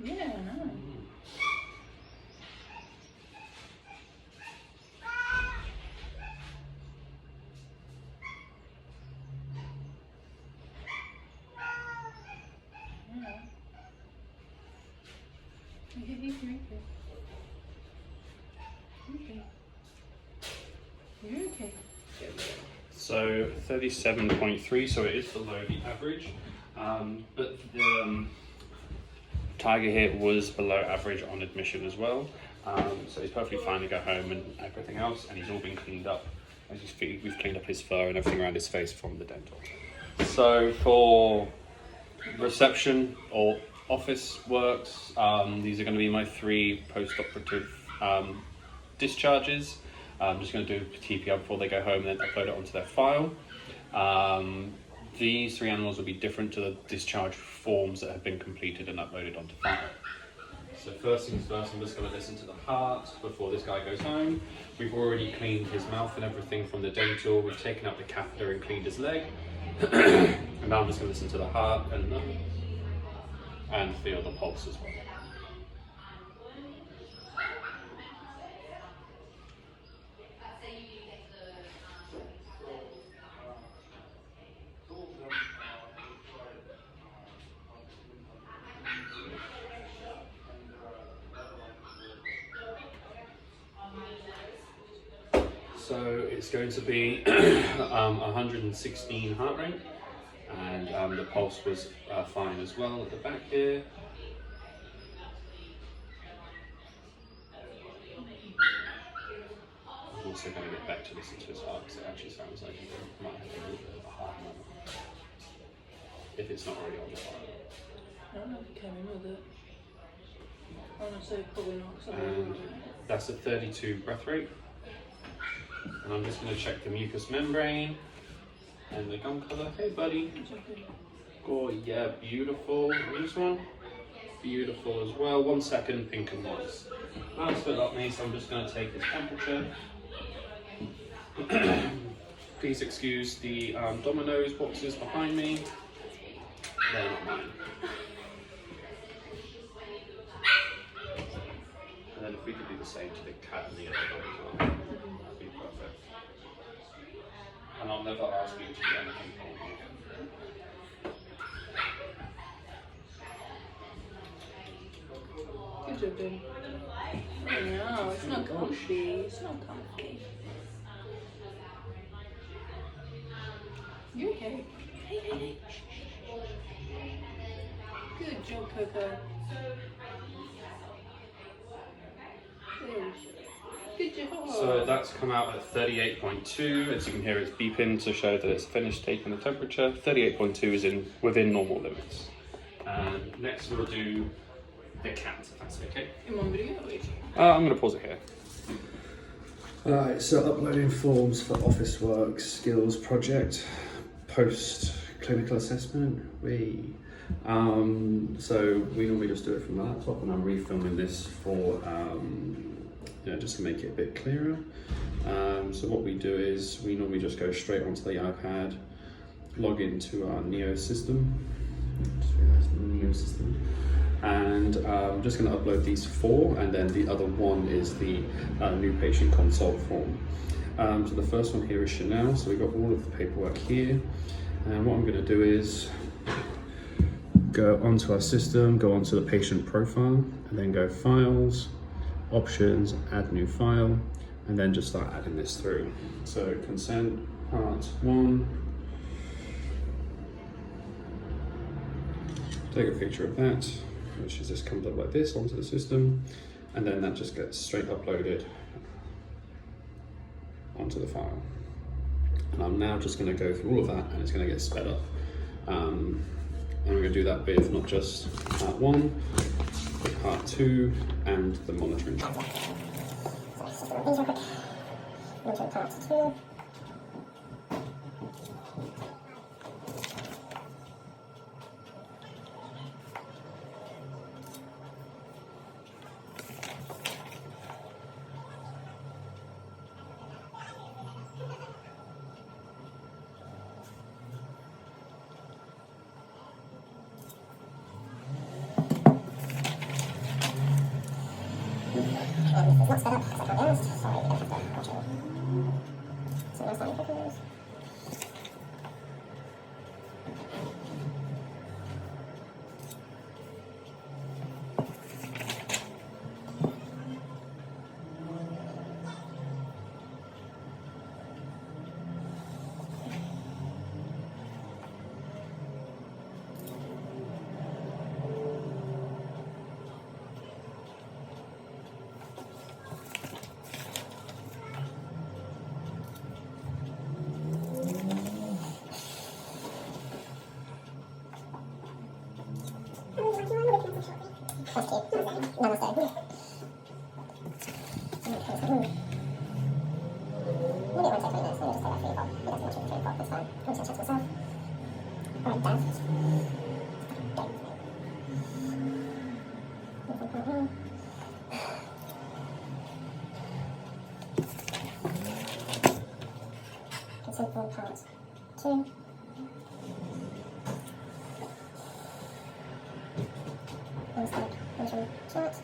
Yeah, I know. You're okay. So 37.3, so it is below the average, but the Tiger here was below average on admission as well, so he's perfectly fine to go home and everything else, and he's all been cleaned up. As you see, we've cleaned up his fur and everything around his face from the dental. So for reception or office works, these are going to be my 3 post-operative discharges. I'm just going to do TPR before they go home and then upload it onto their file. These 3 animals will be different to the discharge forms that have been completed and uploaded onto file. So first things first, I'm just going to listen to the heart before this guy goes home. We've already cleaned his mouth and everything from the dental. We've taken out the catheter and cleaned his leg. And now I'm just going to listen to the heart and feel the pulse as well. So it's going to be 116 heart rate, and the pulse was fine as well at the back here. I'm also going to get back to listen to his heart because it actually sounds like he might have a little bit of a heart murmur, if it's not already on the file. I don't know if he came in with it. Honestly, probably not. And that's a 32 breath rate. And I'm just going to check the mucous membrane and the gum colour. Hey buddy. Oh yeah, beautiful. And this one? Beautiful as well. 1 second, pink and moist. Last but not least, I'm just going to take his temperature. Please excuse the Domino's boxes behind me. They're not mine. And then if we could do the same to the cat and the other dog as well, that'd be perfect. And I'll never ask you to do anything for me. Good job, baby. Oh no, it's not comfy. It's not comfy. You okay? Hey, hey, hey. Good job, Coco. Good job. So that's come out at 38.2. As you can hear, it's beeping to show that it's finished taking the temperature. 38.2 is within normal limits. And next we'll do the cat, if that's okay. In one video, wait. I'm going to pause it here. Alright, so uploading forms for office work, skills project, post clinical assessment. So we normally just do it from the laptop, and I'm refilming this for just to make it a bit clearer. So what we do is we normally just go straight onto the iPad, log into our Neo system. Just realised Neo system. And I'm just going to upload these 4, and then the other one is the new patient consult form. So the first one here is Chanel, so we've got all of the paperwork here, and what I'm going to do is go onto our system, go onto the patient profile, and then go Files, Options, Add New File, and then just start adding this through. So consent, part 1, take a picture of that, which just comes up like this onto the system, and then that just gets straight uploaded onto the file. And I'm now just going to go through all of that, and it's going to get sped up. And I'm going to do that with not just part 1, but part 2 and the monitoring chart. Part 2. Not sped up, because I can't be honest, so I have to watch it. So nice tiny pictures. Consent form part 2. Monitoring chart.